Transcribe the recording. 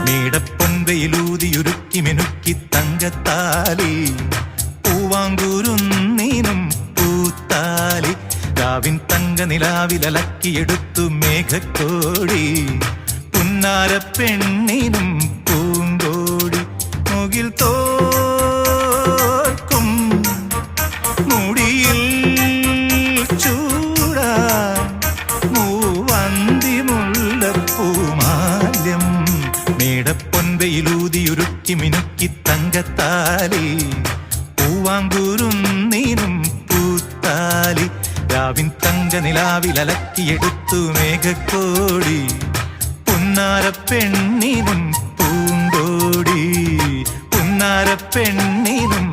മേടപ്പൊൻവയിലൂതിയുരുക്കി മിനുക്കി തങ്കത്താലി പൂവാങ്കൂരുന്നീനും പൂത്താലി രാവിൻ തങ്ക നിലാവിലലക്കിയെടുത്തു മേഘക്കോടി പുന്നാര പെണ്ണിനും പൂങ്കോടി മുകിൽ തോൽക്കും മുടിയിൽ ചൂടാൻ മൂവന്തി മുല്ലപ്പൂമാല്യം മേടപ്പൊൻവയിലൂതിയുരുക്കി മിനുക്കി തങ്കത്താലി പൂവാങ്കൂരുന്നീനും പൂത്താലി രാവിൻ തങ്ക നിലാവിലലക്കിയെടുത്തു മേഘക്കോടി പുന്നാര പെണ്ണിനും പൂങ്കോടി പുന്നാര പെണ്ണിനും